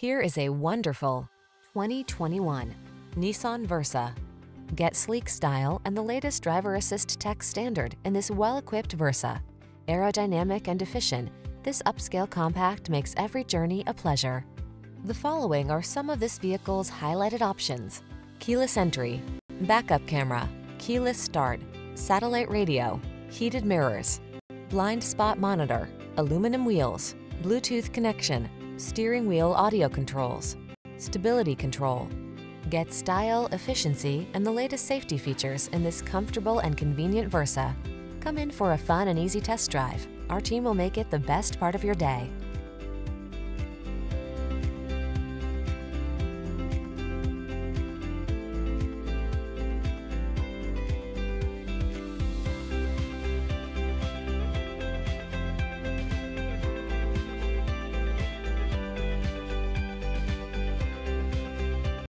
Here is a wonderful 2021 Nissan Versa. Get sleek style and the latest driver assist tech standard in this well-equipped Versa. Aerodynamic and efficient, this upscale compact makes every journey a pleasure. The following are some of this vehicle's highlighted options: keyless entry, backup camera, keyless start, satellite radio, heated mirrors, blind spot monitor, aluminum wheels, Bluetooth connection, steering wheel audio controls, stability control. Get style, efficiency, and the latest safety features in this comfortable and convenient Versa. Come in for a fun and easy test drive. Our team will make it the best part of your day.